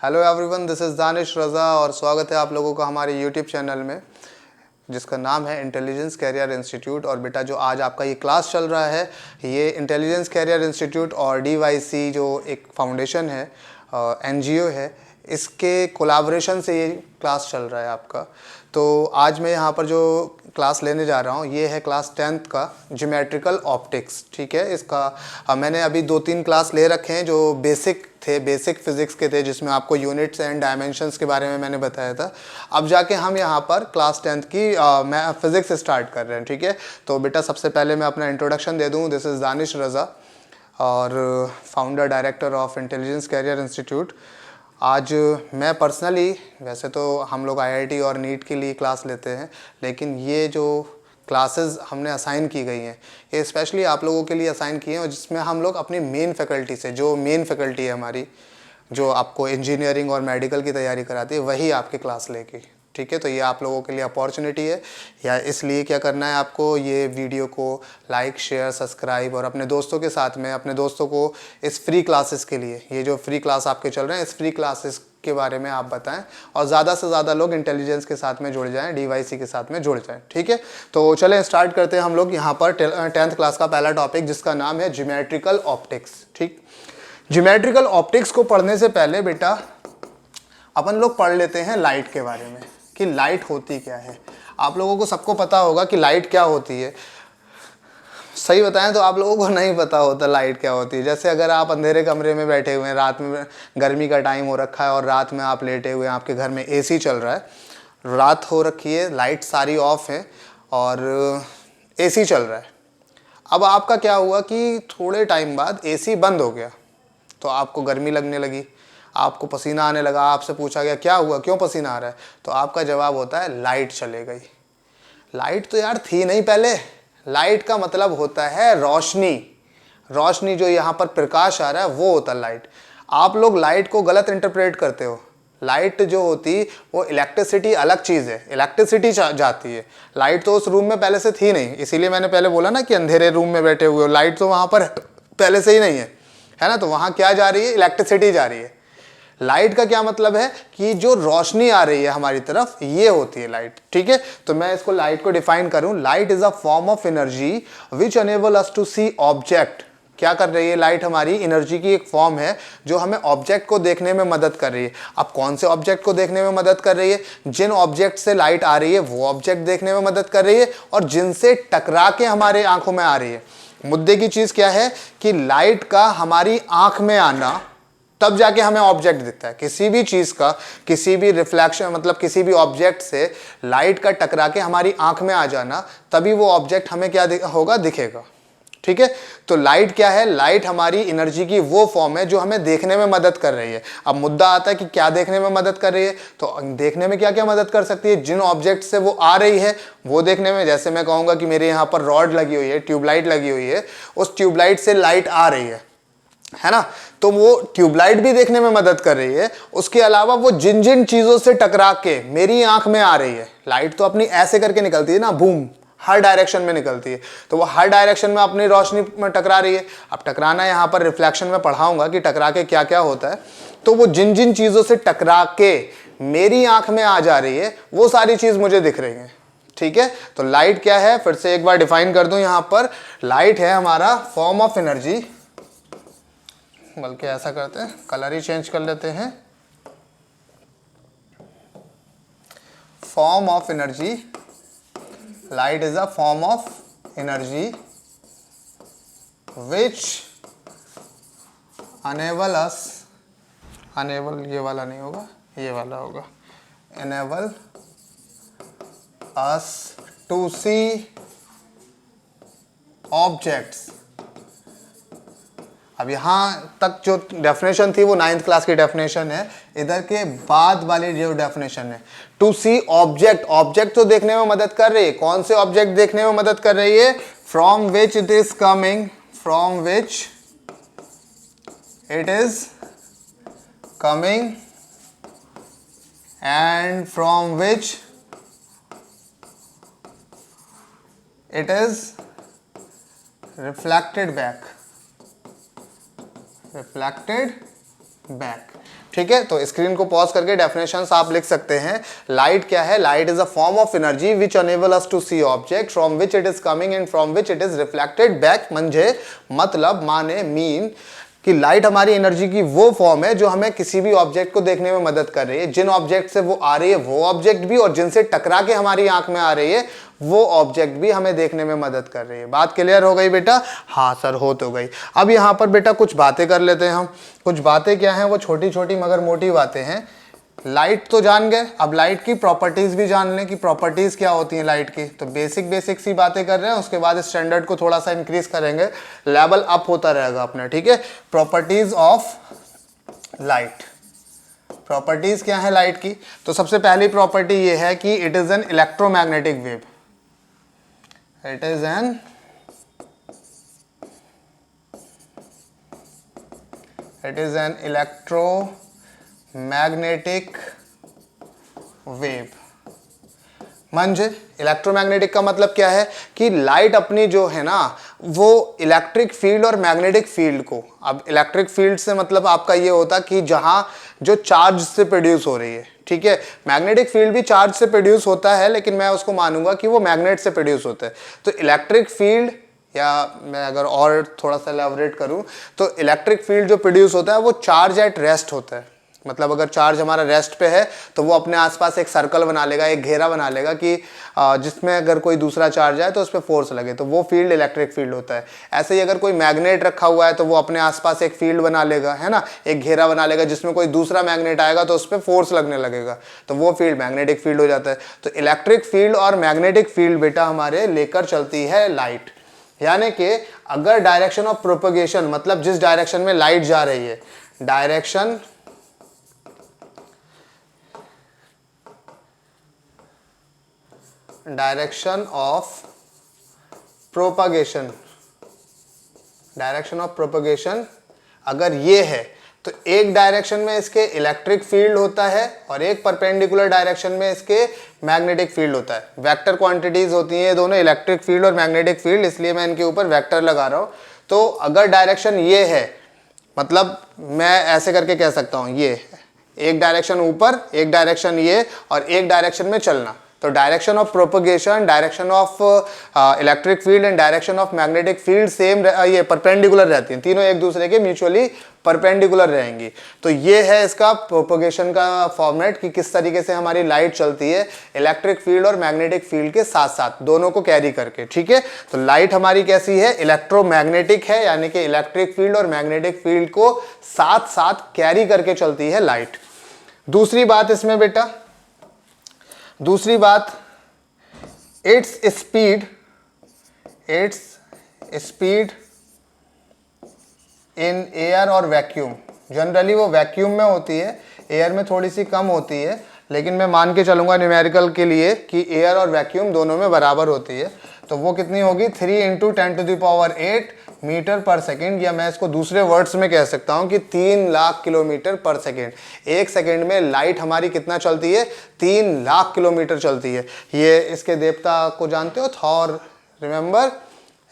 Hello everyone, this is Danish Raza और स्वागत है आप लोगों का हमारे यूट्यूब चैनल में जिसका नाम है इंटेलिजेंस कैरियर इंस्टीट्यूट। और बेटा जो आज आपका ये क्लास चल रहा है, ये इंटेलिजेंस कैरियर इंस्टीट्यूट और DYC जो एक फाउंडेशन है, NGO है, इसके कोलैबोरेशन से ये क्लास चल रहा है आपका। तो आज मैं यहाँ पर जो क्लास लेने जा रहा हूँ ये है क्लास 10th का ज्योमेट्रिकल ऑप्टिक्स। ठीक है, इसका मैंने अभी 2-3 क्लास ले रखे हैं जो बेसिक फिज़िक्स के थे, जिसमें आपको यूनिट्स एंड डायमेंशंस के बारे में मैंने बताया था। अब जाके हम यहाँ पर क्लास 10th की मैं फिज़िक्स स्टार्ट कर रहे हैं। ठीक है, तो बेटा सबसे पहले मैं अपना इंट्रोडक्शन दे दूँ। दिस इज़ दानिश रज़ा और founder director of intelligence career institute. आज मैं पर्सनली, वैसे तो हम लोग IIT और नीट के लिए क्लास लेते हैं, लेकिन ये जो क्लासेस हमने असाइन की गई हैं ये स्पेशली आप लोगों के लिए असाइन किए हैं, और जिसमें हम लोग अपनी मेन फैकल्टी से, जो मेन फैकल्टी है हमारी, जो आपको इंजीनियरिंग और मेडिकल की तैयारी कराती है, वही आपकी क्लास लेगी। ठीक है, तो ये आप लोगों के लिए अपॉर्चुनिटी है। या इसलिए क्या करना है आपको, ये वीडियो को लाइक, शेयर, सब्सक्राइब और अपने दोस्तों के साथ में अपने दोस्तों को इस फ्री क्लासेस के लिए, ये जो फ्री क्लास आपके चल रहे हैं, इस फ्री क्लासेस के बारे में आप बताएं और ज़्यादा से ज़्यादा लोग इंटेलिजेंस के साथ में जुड़ जाएं, DYC के साथ में जुड़ जाएं। ठीक है, तो चलें स्टार्ट करते हैं हम लोग यहाँ पर 10th क्लास का पहला टॉपिक, जिसका नाम है ज्योमेट्रिकल ऑप्टिक्स। ठीक, ज्योमेट्रिकल ऑप्टिक्स को पढ़ने से पहले बेटा अपन लोग पढ़ लेते हैं लाइट के बारे में कि लाइट होती क्या है। आप लोगों को सबको पता होगा कि लाइट क्या होती है। सही बताएं तो आप लोगों को नहीं पता होता लाइट क्या होती है। जैसे अगर आप अंधेरे कमरे में बैठे हुए हैं, रात में गर्मी का टाइम हो रखा है और रात में आप लेटे हुए हैं, आपके घर में AC चल रहा है, रात हो रखी है, लाइट सारी ऑफ है और AC चल रहा है। अब आपका क्या हुआ कि थोड़े टाइम बाद AC बंद हो गया तो आपको गर्मी लगने लगी, आपको पसीना आने लगा। आपसे पूछा गया क्या हुआ, क्यों पसीना आ रहा है, तो आपका जवाब होता है लाइट चले गई। लाइट तो यार थी नहीं पहले। लाइट का मतलब होता है रोशनी। रोशनी जो यहाँ पर प्रकाश आ रहा है वो होता है लाइट। आप लोग लाइट को गलत इंटरप्रेट करते हो। लाइट जो होती वो इलेक्ट्रिसिटी अलग चीज़ है, इलेक्ट्रिसिटी जाती है। लाइट तो उस रूम में पहले से थी नहीं, इसीलिए मैंने पहले बोला ना कि अंधेरे रूम में बैठे हुए हो, लाइट तो वहाँ पर पहले से ही नहीं है ना। तो वहाँ क्या जा रही है, इलेक्ट्रिसिटी जा रही है। लाइट का क्या मतलब है कि जो रोशनी आ रही है हमारी तरफ, ये होती है लाइट। ठीक है, तो मैं इसको लाइट को डिफाइन करूं, light is a form of energy which enable us to see object. क्या कर रही है लाइट, हमारी एनर्जी की एक फॉर्म है जो हमें ऑब्जेक्ट को देखने में मदद कर रही है। अब कौन से ऑब्जेक्ट को देखने में मदद कर रही है, जिन ऑब्जेक्ट से लाइट आ रही है वो ऑब्जेक्ट देखने में मदद कर रही है, और जिनसे टकरा के हमारे आंखों में आ रही है। मुद्दे की चीज क्या है कि लाइट का हमारी आंख में आना, तब जाके हमें ऑब्जेक्ट दिखता है। किसी भी चीज का, किसी भी रिफ्लेक्शन, मतलब किसी भी ऑब्जेक्ट से लाइट का टकरा के हमारी आंख में आ जाना, तभी वो ऑब्जेक्ट हमें क्या होगा, दिखेगा। ठीक है, तो लाइट क्या है, लाइट हमारी एनर्जी की वो फॉर्म है जो हमें देखने में मदद कर रही है। अब मुद्दा आता है कि क्या देखने में मदद कर रही है, तो देखने में क्या क्या मदद कर सकती है, जिन ऑब्जेक्ट से वो आ रही है वो देखने में। जैसे मैं कहूंगा कि मेरे यहाँ पर रॉड लगी हुई है, ट्यूबलाइट लगी हुई है, उस ट्यूबलाइट से लाइट आ रही है ना, तो वो ट्यूबलाइट भी देखने में मदद कर रही है। उसके अलावा वो जिन जिन चीजों से टकरा के मेरी आंख में आ रही है, लाइट तो अपनी ऐसे करके निकलती है ना, बूम, हर डायरेक्शन में निकलती है, तो वो हर डायरेक्शन में अपनी रोशनी में टकरा रही है। अब टकराना यहाँ पर रिफ्लेक्शन में पढ़ाऊंगा कि टकरा के क्या क्या होता है। तो वो जिन जिन चीजों से टकरा के मेरी आंख में आ जा रही है वो सारी चीज मुझे दिख रही है। ठीक है, तो लाइट क्या है, फिर से एक बार डिफाइन कर दूं यहां पर। लाइट है हमारा फॉर्म ऑफ एनर्जी, बल्कि ऐसा करते हैं, कलर ही चेंज कर लेते हैं। Form of energy, light is a form of energy which enable us, enable ये वाला नहीं होगा, ये वाला होगा, enable us to see objects. अब यहां तक जो डेफिनेशन थी वो 9th क्लास की डेफिनेशन है। इधर के बाद वाली जो डेफिनेशन है, टू सी ऑब्जेक्ट, ऑब्जेक्ट तो देखने में मदद कर रही है। कौन से ऑब्जेक्ट देखने में मदद कर रही है, from which it is coming, from which it is coming and from which it is reflected back, reflected back. ठीक है, तो स्क्रीन को पॉज करके डेफिनेशंस आप लिख सकते हैं। लाइट क्या है? Light is a form of energy which enable us to see object from which it is coming and from which it is reflected back. म्हणजे मतलब माने मीन कि लाइट हमारी एनर्जी की वो फॉर्म है जो हमें किसी भी ऑब्जेक्ट को देखने में मदद कर रही है। जिन ऑब्जेक्ट से वो आ रही है वो ऑब्जेक्ट भी, और जिनसे टकरा के हमारी आंख में आ रही है वो ऑब्जेक्ट भी हमें देखने में मदद कर रही है। बात क्लियर हो गई बेटा? हाँ सर, हो तो गई। अब यहाँ पर बेटा कुछ बातें कर लेते हैं हम। कुछ बातें क्या हैं? वो छोटी छोटी मगर मोटी बातें हैं। लाइट तो जान गए, अब लाइट की प्रॉपर्टीज भी जान लें कि प्रॉपर्टीज क्या होती हैं लाइट की। तो बेसिक सी बातें कर रहे हैं, उसके बाद स्टैंडर्ड को थोड़ा सा इंक्रीज करेंगे, लेवल अप होता रहेगा अपना। ठीक है, प्रॉपर्टीज ऑफ लाइट। प्रॉपर्टीज क्या है लाइट की? तो सबसे पहली प्रॉपर्टी ये है कि it is an electromagnetic wave. It is an electromagnetic wave. म्हणजे इलेक्ट्रोमैग्नेटिक का मतलब क्या है कि लाइट अपनी जो है ना वो इलेक्ट्रिक फील्ड और मैग्नेटिक फील्ड को, अब इलेक्ट्रिक फील्ड से मतलब आपका ये होता कि जहां जो चार्ज से प्रोड्यूस हो रही है। ठीक है, मैग्नेटिक फील्ड भी चार्ज से प्रोड्यूस होता है, लेकिन मैं उसको मानूंगा कि वो मैग्नेट से प्रोड्यूस होता है। तो इलेक्ट्रिक फील्ड, या मैं अगर और थोड़ा सा एलैबोरेट करूं तो इलेक्ट्रिक फील्ड जो प्रोड्यूस होता है वो चार्ज एट रेस्ट होता है। मतलब अगर चार्ज हमारा रेस्ट पे है तो वो अपने आसपास एक सर्कल बना लेगा, एक घेरा बना लेगा कि जिसमें अगर कोई दूसरा चार्ज आए तो उस पर फोर्स लगे, तो वो फील्ड इलेक्ट्रिक फील्ड होता है। ऐसे ही अगर कोई मैग्नेट रखा हुआ है तो वो अपने आसपास एक फील्ड बना लेगा, है ना, एक घेरा बना लेगा जिसमें कोई दूसरा मैग्नेट आएगा तो उस पर फोर्स लगने लगेगा, तो वो फील्ड मैग्नेटिक फील्ड हो जाता है। तो इलेक्ट्रिक फील्ड और मैग्नेटिक फील्ड बेटा हमारे लेकर चलती है लाइट। यानी कि अगर डायरेक्शन ऑफ प्रोपगेशन, मतलब जिस डायरेक्शन में लाइट जा रही है, डायरेक्शन ऑफ प्रोपगेशन अगर ये है तो एक डायरेक्शन में इसके इलेक्ट्रिक फील्ड होता है और एक परपेंडिकुलर डायरेक्शन में इसके मैग्नेटिक फील्ड होता है। वेक्टर क्वांटिटीज होती हैं ये दोनों, इलेक्ट्रिक फील्ड और मैग्नेटिक फील्ड, इसलिए मैं इनके ऊपर वेक्टर लगा रहा हूं। तो अगर डायरेक्शन ये है, मतलब मैं ऐसे करके कह सकता हूं, ये एक डायरेक्शन ऊपर, एक डायरेक्शन ये, और एक डायरेक्शन में चलना, तो direction of propagation, direction of electric field and direction of magnetic field same, ये परपेंडिकुलर रहती हैं, तीनों एक दूसरे के म्यूचुअली परपेंडिकुलर रहेंगी। तो ये है इसका प्रोपगेशन का फॉर्मेट कि किस तरीके से हमारी लाइट चलती है इलेक्ट्रिक फील्ड और मैग्नेटिक फील्ड के साथ साथ, दोनों को कैरी करके। ठीक है, तो लाइट हमारी कैसी है? इलेक्ट्रोमैग्नेटिक है, यानी कि इलेक्ट्रिक फील्ड और मैग्नेटिक फील्ड को साथ साथ कैरी करके चलती है लाइट। दूसरी बात इसमें बेटा, दूसरी बात, इट्स स्पीड इन एयर और वैक्यूम, जनरली वो वैक्यूम में होती है, एयर में थोड़ी सी कम होती है, लेकिन मैं मान के चलूंगा न्यूमेरिकल के लिए कि एयर और वैक्यूम दोनों में बराबर होती है। तो वो कितनी होगी? 3 × 10⁸ मीटर पर सेकेंड, या मैं इसको दूसरे वर्ड्स में कह सकता हूं कि 3 लाख किलोमीटर पर सेकेंड। एक सेकेंड में लाइट हमारी कितना चलती है? 3 लाख किलोमीटर चलती है। ये इसके देवता को जानते हो, थॉर, रिमेंबर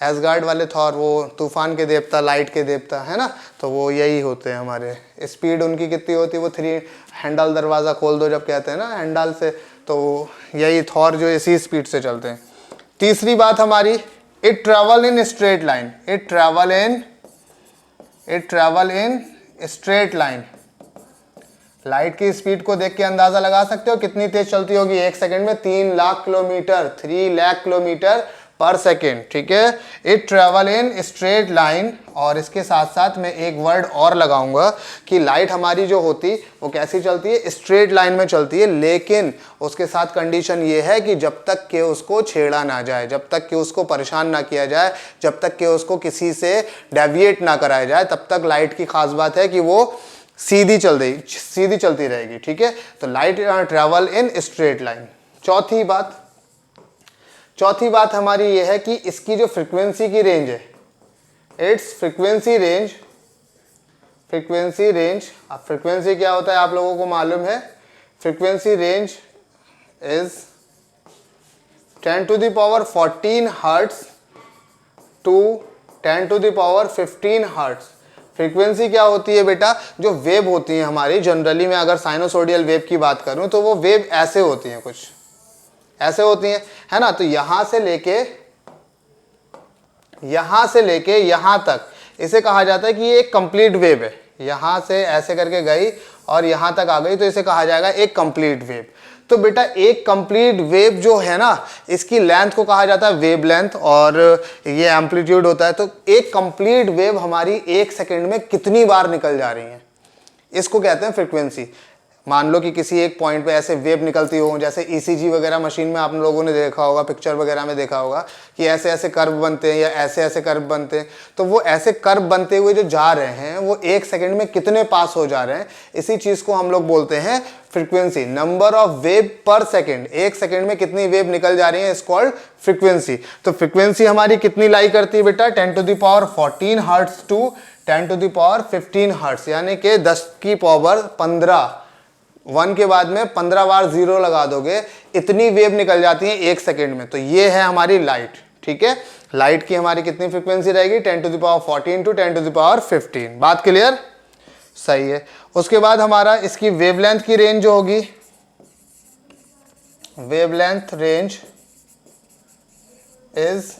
एसगार्ड वाले थॉर, वो तूफान के देवता, लाइट के देवता, है ना, तो वो यही होते हैं हमारे। स्पीड उनकी कितनी होती है? वो 3 हैंडल, दरवाज़ा खोल दो जब कहते हैं ना हैंडल से, तो यही थॉर जो इसी स्पीड से चलते हैं। तीसरी बात हमारी, it travel in straight line, it travel in straight line. Light की स्पीड को देख के अंदाजा लगा सकते हो कितनी तेज चलती होगी? एक सेकंड में 3 लाख किलोमीटर, 3 लाख किलोमीटर पर सेकेंड। ठीक है, it travel in straight line. और इसके साथ साथ मैं एक वर्ड और लगाऊंगा कि लाइट हमारी जो होती वो कैसी चलती है? स्ट्रेट लाइन में चलती है, लेकिन उसके साथ कंडीशन ये है कि जब तक कि उसको छेड़ा ना जाए, जब तक कि उसको परेशान ना किया जाए, जब तक कि उसको किसी से डेविएट ना कराया जाए, तब तक लाइट की खास बात है कि वो सीधी चलती रहेगी। ठीक है, तो light travel in straight line. चौथी बात हमारी ये है कि इसकी जो फ्रीक्वेंसी की रेंज है, इट्स फ्रीक्वेंसी रेंज, अब फ्रीक्वेंसी क्या होता है आप लोगों को मालूम है? Frequency range is 10⁻14 hertz to 10⁻15 hertz. Frequency क्या होती है बेटा, जो वेव होती है हमारी, जनरली मैं अगर साइनोसोडियल वेव की बात करूं तो वो वेव ऐसे होती हैं, कुछ ऐसे होती हैं, है ना। तो यहां से लेके यहां तक इसे कहा जाता है कि ये एक कंप्लीट वेव है। यहां से ऐसे करके गई और यहां तक आ गई तो इसे कहा जाएगा एक कंप्लीट वेव। तो बेटा एक कंप्लीट वेव जो है ना, इसकी लेंथ को कहा जाता है वेव लेंथ और ये एम्पलीट्यूड होता है। तो एक कंप्लीट वेव हमारी 1 सेकंड में कितनी बार निकल जा रही है, इसको कहते हैं फ्रीक्वेंसी। मान लो कि किसी एक पॉइंट पे ऐसे वेव निकलती हो, जैसे ईसीजी वगैरह मशीन में आप लोगों ने देखा होगा, पिक्चर वगैरह में देखा होगा कि ऐसे ऐसे कर्व बनते हैं या ऐसे ऐसे कर्व बनते हैं। तो वो ऐसे कर्व बनते हुए जो जा रहे हैं वो 1 सेकंड में कितने पास हो जा रहे हैं, इसी चीज को हम लोग बोलते हैं फ्रीक्वेंसी। नंबर ऑफ वेव पर सेकेंड, 1 सेकंड में कितनी वेव निकल जा रही है, इज कॉल्ड फ्रीक्वेंसी। तो फ्रीक्वेंसी हमारी कितनी लाई करती है बेटा, 10⁻14 हर्ट्ज टू 10⁻15 हर्ट्ज, यानी कि 10⁻15, 1 के बाद में 15 बार 0 लगा दोगे, इतनी वेव निकल जाती है 1 सेकंड में। तो ये है हमारी लाइट, ठीक है। लाइट की हमारी कितनी फ्रीक्वेंसी रहेगी, 10⁻14 टू 10⁻15। बात क्लियर, सही है। उसके बाद हमारा इसकी वेवलेंथ की रेंज जो होगी, वेवलेंथ रेंज इज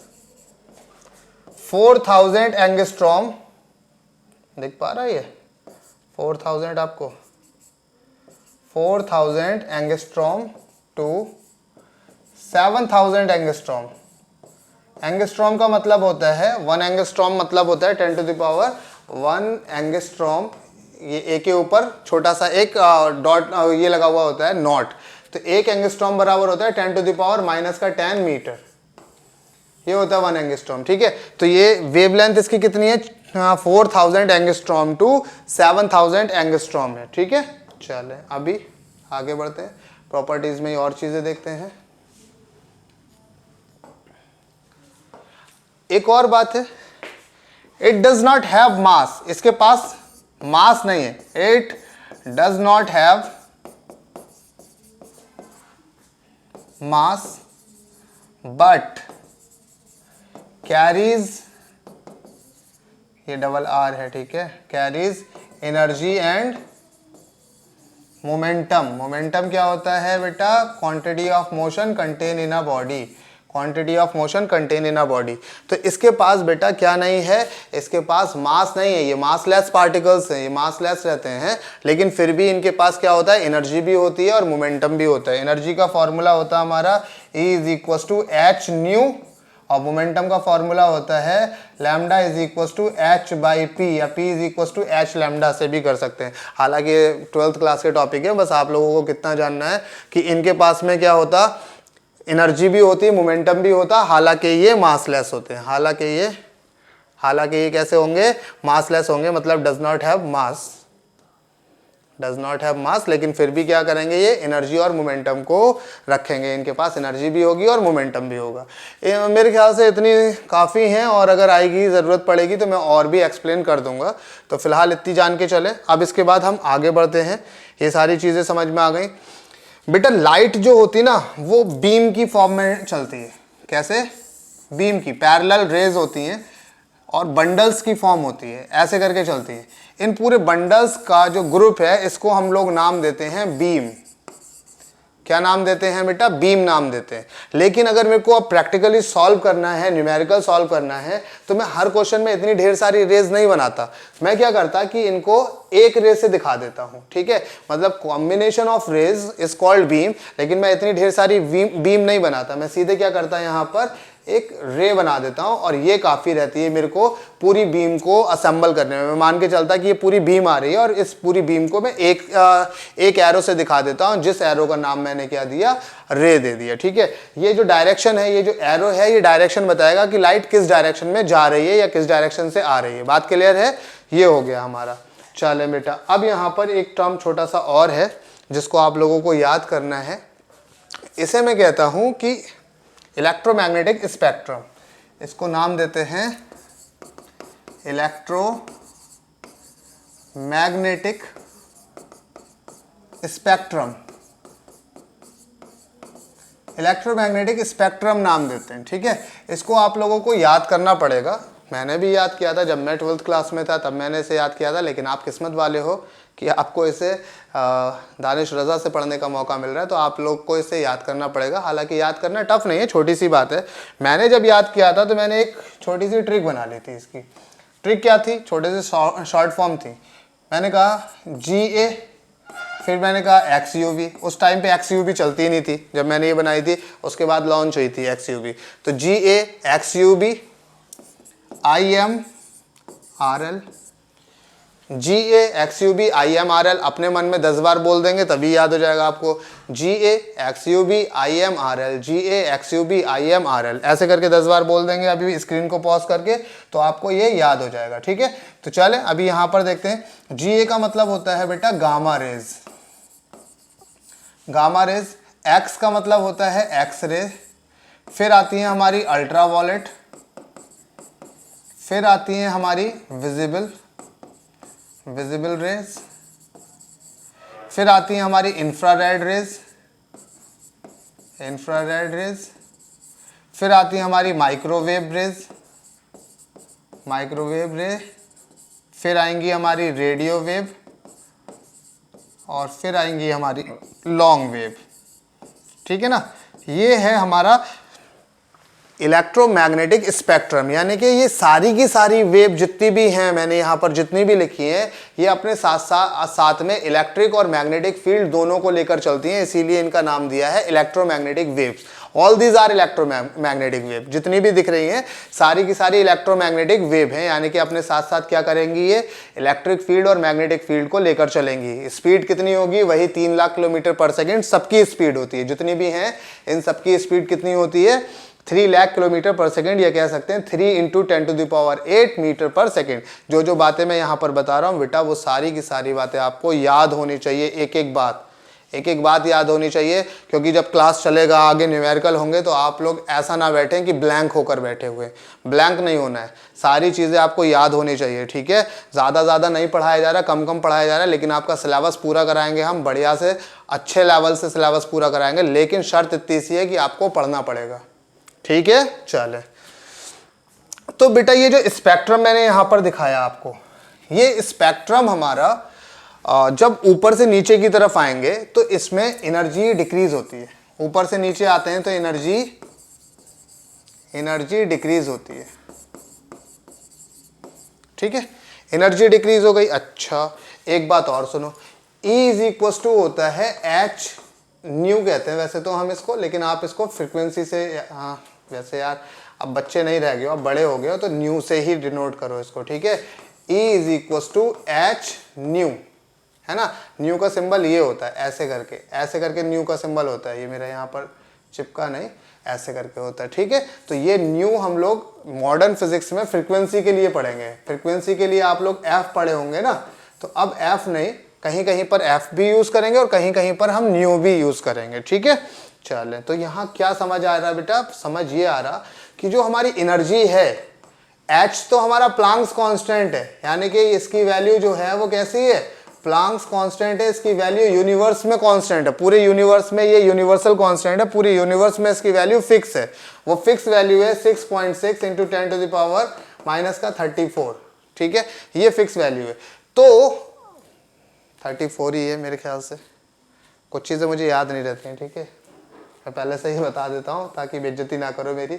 4000 एंगस्ट्रॉम। देख पा रहा है ये 4000, आपको 4000 एंगस्ट्रॉम टू 7000 एंगस्ट्रॉम। एंगस्ट्रॉम का मतलब होता है 1 एंगस्ट्रॉम, मतलब होता है 10⁻1 एंगस्ट्रॉम। ये ए के ऊपर छोटा सा एक डॉट ये लगा हुआ होता है, नॉट। तो 1 एंगस्ट्रॉम बराबर होता है 10⁻⁻10 मीटर, ये होता है 1 एंगस्ट्रॉम, ठीक है। तो ये वेवलेंथ इसकी कितनी है, 4000 एंगस्ट्रॉम टू 7000 एंगस्ट्रॉम है, ठीक है। चले अभी आगे बढ़ते हैं, प्रॉपर्टीज में और चीजें देखते हैं। एक और बात है, इट डज नॉट हैव मास, इसके पास मास नहीं है। It does not have mass but carries, ये डबल आर है, ठीक है, carries energy and momentum. Momentum क्या होता है बेटा, quantity of motion contain in a body, quantity of motion contain in a body. तो इसके पास बेटा क्या नहीं है, इसके पास मास नहीं है, ये मासलेस पार्टिकल्स हैं, ये मासलेस रहते हैं, लेकिन फिर भी इनके पास क्या होता है, एनर्जी भी होती है और मोमेंटम भी होता है। एनर्जी का फॉर्मूला होता है हमारा E = h न्यू, और मोमेंटम का फॉर्मूला होता है लैम्डा = h/p, या p = h लैम्डा से भी कर सकते हैं। हालांकि 12th क्लास के टॉपिक है, बस आप लोगों को कितना जानना है कि इनके पास में क्या होता, एनर्जी भी होती है, मोमेंटम भी होता, हालांकि ये मासलेस होते हैं। हालांकि ये कैसे होंगे, मासलेस होंगे, मतलब डज नॉट हैव मास, लेकिन फिर भी क्या करेंगे, ये एनर्जी और मोमेंटम को रखेंगे। इनके पास एनर्जी भी होगी और मोमेंटम भी होगा। मेरे ख्याल से इतनी काफ़ी हैं, और अगर आएगी ज़रूरत पड़ेगी तो मैं और भी एक्सप्लेन कर दूंगा। तो फिलहाल इतनी जान के चले, अब इसके बाद हम आगे बढ़ते हैं। ये सारी चीज़ें समझ में आ गई बेटा। लाइट जो होती है ना, वो बीम की फॉर्म में चलती है। कैसे, बीम की पैरेलल रेज होती हैं और बंडल्स की फॉर्म होती है, ऐसे करके चलती है। इन पूरे बंडल्स का जो ग्रुप है, इसको हम लोग नाम देते हैं बीम। क्या नाम देते हैं बेटा, बीम नाम देते हैं। लेकिन अगर मेरे को अब प्रैक्टिकली सॉल्व करना है, न्यूमेरिकल सॉल्व करना है, तो मैं हर क्वेश्चन में इतनी ढेर सारी रेज नहीं बनाता। मैं क्या करता कि इनको एक रेज से दिखा देता हूं, ठीक है। मतलब combination of rays is called beam, लेकिन मैं इतनी ढेर सारी बीम नहीं बनाता। मैं सीधे क्या करता यहां पर एक रे बना देता हूं, और ये काफ़ी रहती है मेरे को पूरी बीम को असेंबल करने में। मैं मान के चलता कि ये पूरी बीम आ रही है, और इस पूरी बीम को मैं एक एरो से दिखा देता हूं, जिस एरो का नाम मैंने क्या दिया, रे दे दिया, ठीक है। ये जो डायरेक्शन है, ये जो एरो है, ये डायरेक्शन बताएगा कि लाइट किस डायरेक्शन में जा रही है या किस डायरेक्शन से आ रही है। बात क्लियर है, ये हो गया हमारा। चले बेटा, अब यहाँ पर एक टर्म छोटा सा और है जिसको आप लोगों को याद करना है। इसे मैं कहता हूँ कि इलेक्ट्रोमैग्नेटिक स्पेक्ट्रम, इसको नाम देते हैं इलेक्ट्रोमैग्नेटिक स्पेक्ट्रम। इलेक्ट्रोमैग्नेटिक स्पेक्ट्रम नाम देते हैं, ठीक है। इसको आप लोगों को याद करना पड़ेगा। मैंने भी याद किया था जब मैं 12th क्लास में था, तब मैंने इसे याद किया था, लेकिन आप किस्मत वाले हो कि आपको इसे दानिश रज़ा से पढ़ने का मौका मिल रहा है, तो आप लोग को इसे याद करना पड़ेगा। हालांकि याद करना टफ नहीं है, छोटी सी बात है। मैंने जब याद किया था तो मैंने एक छोटी सी ट्रिक बना ली थी। इसकी ट्रिक क्या थी? छोटे से शॉर्ट फॉर्म थी। मैंने कहा GA, फिर मैंने कहा XUV। उस टाइम पे XUV चलती नहीं थी जब मैंने ये बनाई थी, उसके बाद लॉन्च हुई थी XUV। तो GA XUV IMRL, GA XUV IMRL अपने मन में 10 बार बोल देंगे तभी याद हो जाएगा आपको। GA XUV IMRL, GA XUV IMRL ऐसे करके 10 बार बोल देंगे अभी स्क्रीन को पॉज करके, तो आपको ये याद हो जाएगा। ठीक है, तो चले अभी यहाँ पर देखते हैं। GA का मतलब होता है बेटा gamma rays, gamma rays. X का मतलब होता है एक्स रे, फिर आती है हमारी अल्ट्रा वायलेट, फिर आती है हमारी विजिबल रेज, फिर आती है हमारी इंफ्रारेड रेज, फिर आती है हमारी माइक्रोवेव रे, फिर आएंगी हमारी रेडियो वेव, और फिर आएंगी हमारी लॉन्ग वेव। ठीक है ना, ये है हमारा इलेक्ट्रोमैग्नेटिक स्पेक्ट्रम, यानी कि ये सारी की सारी वेव जितनी भी हैं, मैंने यहाँ पर जितनी भी लिखी हैं, ये अपने साथ में इलेक्ट्रिक और मैग्नेटिक फील्ड दोनों को लेकर चलती हैं, इसीलिए इनका नाम दिया है electromagnetic waves. All these are electromagnetic wave, जितनी भी दिख रही हैं सारी की सारी इलेक्ट्रोमैग्नेटिक वेव हैं, यानी कि अपने साथ साथ क्या करेंगी, ये इलेक्ट्रिक फील्ड और मैग्नेटिक फील्ड को लेकर चलेंगी। स्पीड कितनी होगी? वही 3 लाख किलोमीटर पर सेकेंड सबकी स्पीड होती है, जितनी भी हैं इन सबकी स्पीड कितनी होती है? 3 लाख किलोमीटर पर सेकेंड, या कह सकते हैं 3 × 10⁸ मीटर पर सेकेंड। जो बातें मैं यहाँ पर बता रहा हूँ बेटा, वो सारी की सारी बातें आपको याद होनी चाहिए, एक एक बात याद होनी चाहिए, क्योंकि जब क्लास चलेगा आगे न्यूमेरिकल होंगे तो आप लोग ऐसा ना बैठें कि ब्लैंक होकर बैठे हुए। ब्लैंक नहीं होना है, सारी चीज़ें आपको याद होनी चाहिए। ठीक है, ज़्यादा नहीं पढ़ाया जा रहा, कम पढ़ाया जा रहा है, लेकिन आपका सिलेबस पूरा कराएंगे हम, बढ़िया से अच्छे लेवल से सिलेबस पूरा कराएंगे, लेकिन शर्त इतनी सी है कि आपको पढ़ना पड़ेगा। ठीक है, चले तो बेटा ये जो स्पेक्ट्रम मैंने यहां पर दिखाया आपको, ये स्पेक्ट्रम हमारा जब ऊपर से नीचे की तरफ आएंगे तो इसमें एनर्जी डिक्रीज होती है। ऊपर से नीचे आते हैं तो एनर्जी डिक्रीज होती है। ठीक है, एनर्जी डिक्रीज हो गई। अच्छा, एक बात और सुनो, E = होता है H न्यू कहते हैं वैसे तो हम इसको, लेकिन आप इसको फ्रीक्वेंसी से, हाँ वैसे यार अब बच्चे नहीं रह गए हो, अब बड़े हो गए हो, तो न्यू से ही डिनोट करो इसको। ठीक है, E = H न्यू, है ना। न्यू का सिंबल ये होता है, ऐसे करके न्यू का सिंबल होता है। ये मेरा यहाँ पर चिपका नहीं, ऐसे करके होता है। ठीक है, तो ये न्यू हम लोग मॉडर्न फिजिक्स में फ्रीक्वेंसी के लिए पढ़ेंगे। फ्रीक्वेंसी के लिए आप लोग F पढ़े होंगे ना, तो अब F नहीं, कहीं पर F भी यूज करेंगे और कहीं पर हम न्यू भी यूज करेंगे। ठीक है, चले तो यहाँ क्या समझ आ रहा बेटा? समझ ये आ रहा कि जो हमारी एनर्जी है, H तो हमारा प्लांक्स कांस्टेंट है, यानी कि इसकी वैल्यू जो है वो कैसी है? प्लांक्स कांस्टेंट है, इसकी वैल्यू यूनिवर्स में कांस्टेंट है, पूरे यूनिवर्स में ये यूनिवर्सल कांस्टेंट है, पूरे यूनिवर्स में इसकी वैल्यू फिक्स है। वो फिक्स वैल्यू है 6.6 × 10⁻⁻34। ठीक है, ये फिक्स वैल्यू है, तो 34 ही है मेरे ख्याल से, कुछ चीज़ें मुझे याद नहीं रहती हैं। ठीक है, मैं पहले से ही बता देता हूँ ताकि बेइज्जती ना करो मेरी।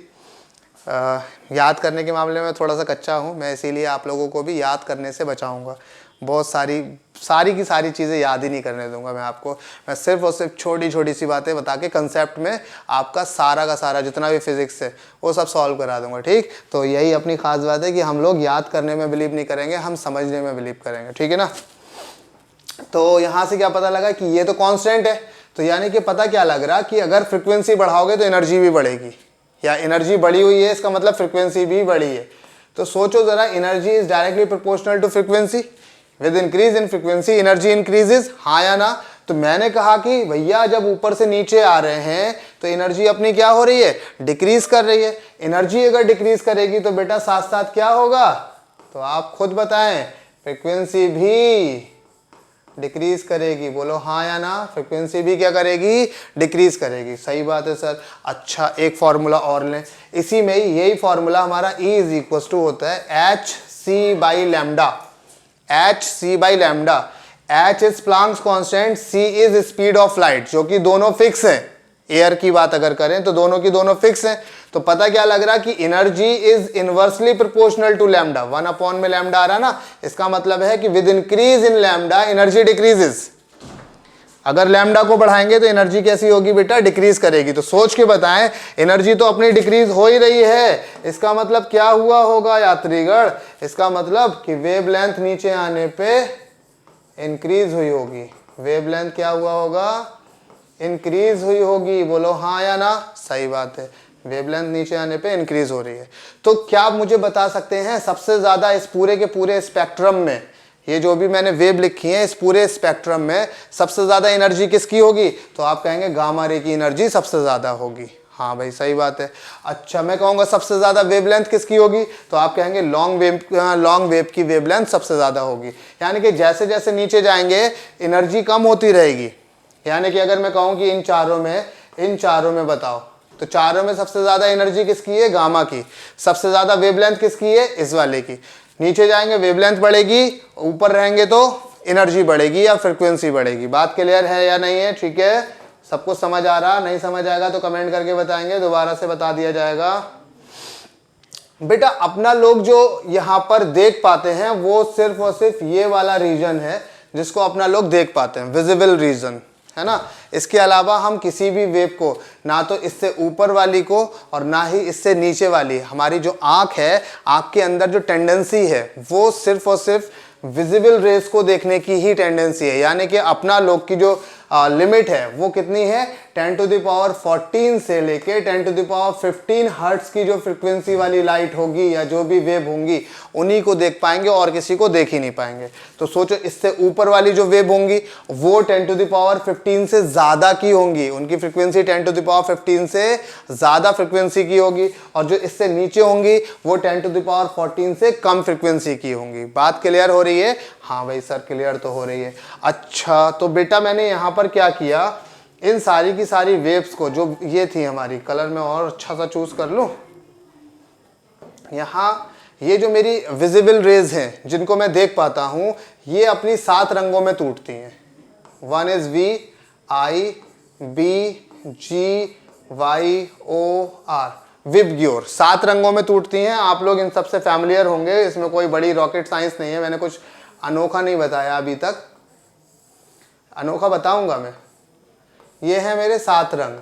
याद करने के मामले में थोड़ा सा कच्चा हूँ मैं, इसीलिए आप लोगों को भी याद करने से बचाऊँगा। बहुत सारी की सारी चीज़ें याद ही नहीं करने दूंगा मैं आपको। मैं सिर्फ और सिर्फ छोटी सी बातें बता के कंसेप्ट में आपका सारा का सारा जितना भी फिजिक्स है वो सब सॉल्व करा दूंगा। ठीक, तो यही अपनी खास बात है कि हम लोग याद करने में बिलीव नहीं करेंगे, हम समझने में बिलीव करेंगे। ठीक है ना। तो यहाँ से क्या पता लगा कि ये तो कांस्टेंट है, तो यानी कि पता क्या लग रहा कि अगर फ्रिक्वेंसी बढ़ाओगे तो एनर्जी भी बढ़ेगी, या एनर्जी बढ़ी हुई है इसका मतलब फ्रिक्वेंसी भी बढ़ी है। तो सोचो जरा, energy is directly proportional to frequency, with increase in frequency energy increases, हाँ या ना। तो मैंने कहा कि भैया जब ऊपर से नीचे आ रहे हैं तो एनर्जी अपनी क्या हो रही है? डिक्रीज कर रही है। एनर्जी अगर डिक्रीज करेगी तो बेटा साथ साथ क्या होगा? तो आप खुद बताएं, फ्रिक्वेंसी भी डिक्रीज करेगी। बोलो हाँ या ना, फ्रिक्वेंसी भी क्या करेगी, डिक्रीज करेगी। सही बात है सर। अच्छा एक फॉर्मूला और लें, इसी में ही यही फॉर्मूला हमारा E इज इक्वल टू होता है H C by lambda. H C by lambda, H is Planck's constant, C is speed of light, जो कि दोनों फिक्स है। एयर की बात अगर करें तो दोनों की दोनों फिक्स हैं। तो पता क्या लग रहा कि energy is inversely proportional to lambda, 1 upon में लैम्डा आ रहा ना, इसका मतलब है कि with increase in lambda energy decreases. अगर लैम्डा को बढ़ाएंगे तो एनर्जी कैसी होगी बेटा, डिक्रीज करेगी। तो सोच के बताएं, एनर्जी तो अपनी डिक्रीज हो ही रही है, इसका मतलब क्या हुआ होगा यात्रीगण, इसका मतलब कि वेवलेंथ नीचे आने पे इंक्रीज हुई होगी। वेवलेंथ क्या हुआ होगा, इंक्रीज हुई होगी। बोलो हाँ या ना, सही बात है। वेवलेंथ नीचे आने पे इंक्रीज हो रही है। तो क्या आप मुझे बता सकते हैं सबसे ज्यादा इस पूरे के पूरे स्पेक्ट्रम में, ये जो भी मैंने वेव लिखी है इस पूरे स्पेक्ट्रम में सबसे ज्यादा एनर्जी किसकी होगी? तो आप कहेंगे गामा रे की एनर्जी सबसे ज्यादा होगी। हाँ भाई सही बात है। अच्छा मैं कहूँगा सबसे ज्यादा वेवलेंथ किसकी होगी? तो आप कहेंगे लॉन्ग वेव की वेवलेंथ सबसे ज्यादा होगी। यानी कि जैसे जैसे नीचे जाएंगे एनर्जी कम होती रहेगी। यानी कि अगर मैं कहूँ कि इन चारों में बताओ, तो चारों में सबसे ज्यादा एनर्जी किसकी है? गामा की। सबसे ज्यादा वेवलेंथ किसकी है? इस वाले की। नीचे जाएंगे वेवलेंथ बढ़ेगी, ऊपर रहेंगे तो एनर्जी बढ़ेगी या फ्रीक्वेंसी बढ़ेगी। बात क्लियर है या नहीं है? ठीक है, सबको समझ आ रहा? नहीं समझ आएगा तो कमेंट करके बताएंगे, दोबारा से बता दिया जाएगा। बेटा अपना लोग जो यहाँ पर देख पाते हैं वो सिर्फ और सिर्फ ये वाला रीजन है जिसको अपना लोग देख पाते हैं, विजिबल रीजन, है ना। इसके अलावा हम किसी भी वेव को, ना तो इससे ऊपर वाली को और ना ही इससे नीचे वाली, हमारी जो आंख है, आंख के अंदर जो टेंडेंसी है वो सिर्फ और सिर्फ विजिबल रेस को देखने की ही टेंडेंसी है। यानी कि अपना लोग की जो लिमिट है वो कितनी है? 10 टू द पावर 14 से लेके 10 टू द पावर 15 हर्ट्ज की जो फ्रिक्वेंसी वाली लाइट होगी या जो भी वेव होंगी उन्हीं को देख पाएंगे और किसी को देख ही नहीं पाएंगे। तो सोचो इससे ऊपर वाली जो वेव होंगी वो 10 टू द पावर 15 से ज़्यादा की होंगी, उनकी फ्रिक्वेंसी 10 टू द पावर 15 से ज़्यादा फ्रिक्वेंसी की होगी, और जो इससे नीचे होंगी वो 10 टू द पावर 14 से कम फ्रिक्वेंसी की होंगी। बात क्लियर हो रही है? हाँ भाई सर क्लियर तो हो रही है। अच्छा तो बेटा मैंने यहाँ पर क्या किया, इन सारी की सारी वेव्स को, जो ये थी हमारी, कलर में और अच्छा सा चूज कर लूं, यहाँ ये जो मेरी विजिबल रेज हैं जिनको मैं देख पाता हूं, ये अपनी 7 रंगों में टूटती हैं। 1 is V I B G Y O R, VIBGYOR. 7 रंगों में टूटती हैं। आप लोग इन सबसे फैमिलियर होंगे, इसमें कोई बड़ी रॉकेट साइंस नहीं है, मैंने कुछ अनोखा नहीं बताया अभी तक, अनोखा बताऊंगा मैं। ये है मेरे 7 रंग।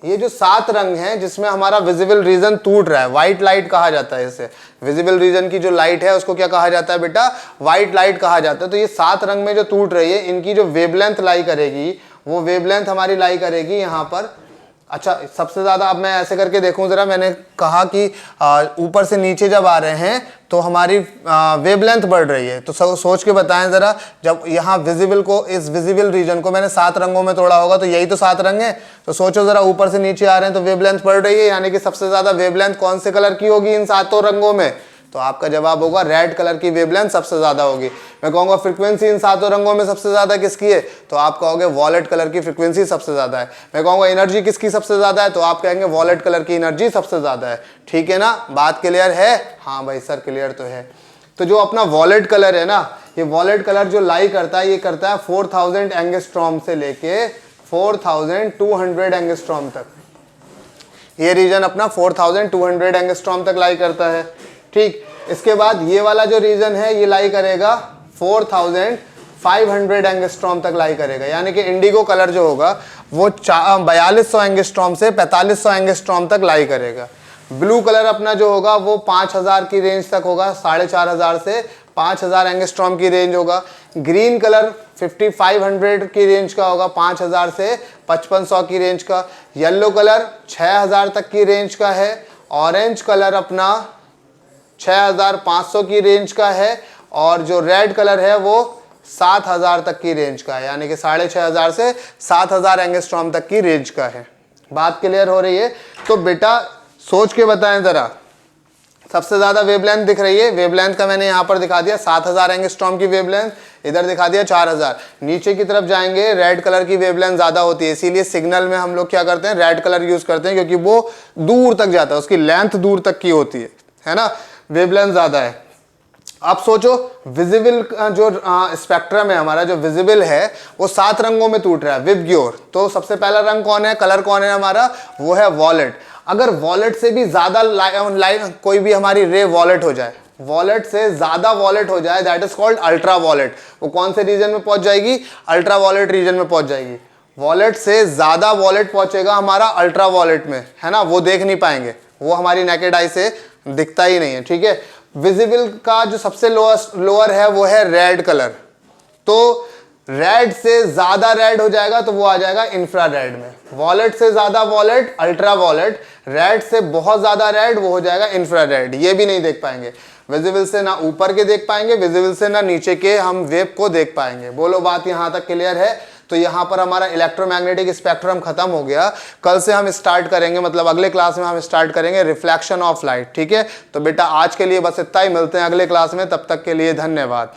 ये जो 7 रंग हैं जिसमें हमारा विजिबल रीजन टूट रहा है, व्हाइट लाइट कहा जाता है इसे। विजिबल रीजन की जो लाइट है उसको क्या कहा जाता है बेटा? व्हाइट लाइट कहा जाता है। तो ये 7 रंग में जो टूट रही है इनकी जो वेवलेंथ लाई करेगी वो वेवलेंथ हमारी लाई करेगी यहाँ पर। अच्छा सबसे ज़्यादा, अब मैं ऐसे करके देखूं ज़रा, मैंने कहा कि ऊपर से नीचे जब आ रहे हैं तो हमारी वेवलेंथ बढ़ रही है। तो सोच के बताएं ज़रा, जब यहाँ विजिबल को, इस विजिबल रीजन को मैंने 7 रंगों में तोड़ा होगा तो यही तो 7 रंग हैं। तो सोचो ज़रा, ऊपर से नीचे आ रहे हैं तो वेवलेंथ बढ़ रही है, यानी कि सबसे ज़्यादा वेवलेंथ कौन से कलर की होगी इन 7 रंगों में? तो आपका जवाब होगा रेड कलर की वेवलेंथ सबसे ज्यादा होगी। मैं कहूंगा फ्रीक्वेंसी इन 7 रंगों में सबसे ज्यादा किसकी है? तो आप कहोगे वॉलेट कलर की फ्रीक्वेंसी सबसे ज्यादा है। मैं कहूंगा एनर्जी किसकी सबसे ज्यादा है? तो आप कहेंगे वॉलेट कलर की एनर्जी सबसे ज्यादा है। ठीक है ना, बात क्लियर है? हाँ भाई सर क्लियर तो है। तो जो अपना वॉलेट कलर है ना, ये वॉलेट कलर जो लाई करता है, ये करता है 4000 एंगस्ट्रॉम से लेके 4200 एंगस्ट्रॉम तक। ये रीजन अपना 4200 एंगस्ट्रॉम तक लाई करता है। ठीक, इसके बाद ये वाला जो रीजन है ये लाई करेगा 4500 एंगस्ट्रॉम तक लाई करेगा। यानी कि इंडिगो कलर जो होगा वो 4200 एंगस्ट्रॉम से 4500 एंगस्ट्रॉम तक लाई करेगा। ब्लू कलर अपना जो होगा वो 5000 की रेंज तक होगा, 4500 से 5000 एंगस्ट्रॉम की रेंज होगा। ग्रीन कलर 5500 की रेंज का होगा, 5000 से 5500 की रेंज का। येलो कलर 6000 तक की रेंज का है। ऑरेंज कलर अपना 6500 की रेंज का है, और जो रेड कलर है वो 7000 तक की रेंज का है, यानी कि 6500 से 7000 एंगस्ट्रॉम तक की रेंज का है। बात क्लियर हो रही है? तो बेटा सोच के बताएं जरा, सबसे ज्यादा वेवलेंथ दिख रही है, वेवलेंथ का मैंने यहाँ पर दिखा दिया 7000 एंगस्ट्रॉम की वेवलेंथ, इधर दिखा दिया 4000। नीचे की तरफ जाएंगे रेड कलर की वेवलेंथ ज्यादा होती है, इसीलिए सिग्नल में हम लोग क्या करते हैं, रेड कलर यूज करते हैं, क्योंकि वो दूर तक जाता है, उसकी लेंथ दूर तक की होती है ना, वेवलेंथ ज्यादा है। अब सोचो विजिबल जो स्पेक्ट्रम है हमारा, जो विजिबल है वो 7 रंगों में टूट रहा है, विबग्योर। तो सबसे पहला रंग कौन है, कलर कौन है हमारा, वो है वॉलेट। अगर वॉलेट से भी ज्यादा कोई भी हमारी रे वॉलेट हो जाए, वॉलेट से ज्यादा वॉलेट हो जाए, that is called ultra wallet. वो कौन से रीजन में पहुंच जाएगी, अल्ट्रा वॉलेट रीजन में पहुंच जाएगी। वॉलेट से ज्यादा वॉलेट पहुंचेगा हमारा अल्ट्रा वॉलेट में, है ना, वो देख नहीं पाएंगे, वो हमारी नेकेड आई से दिखता ही नहीं है, ठीक है। विजिबल का जो सबसे लोअर है वो है रेड कलर, तो रेड से ज्यादा रेड हो जाएगा तो वो आ जाएगा इंफ्रारेड में। वॉलेट से ज्यादा वॉलेट अल्ट्रा वॉलेट, रेड से बहुत ज्यादा रेड वो हो जाएगा इंफ्रारेड। ये भी नहीं देख पाएंगे, विजिबल से ना ऊपर के देख पाएंगे, विजिबल से ना नीचे के हम वेव को देख पाएंगे। बोलो बात यहां तक क्लियर है। तो यहाँ पर हमारा इलेक्ट्रोमैग्नेटिक स्पेक्ट्रम खत्म हो गया। कल से हम स्टार्ट करेंगे, मतलब अगले क्लास में हम स्टार्ट करेंगे रिफ्लेक्शन ऑफ लाइट, ठीक है। तो बेटा आज के लिए बस इतना ही, मिलते हैं अगले क्लास में, तब तक के लिए धन्यवाद।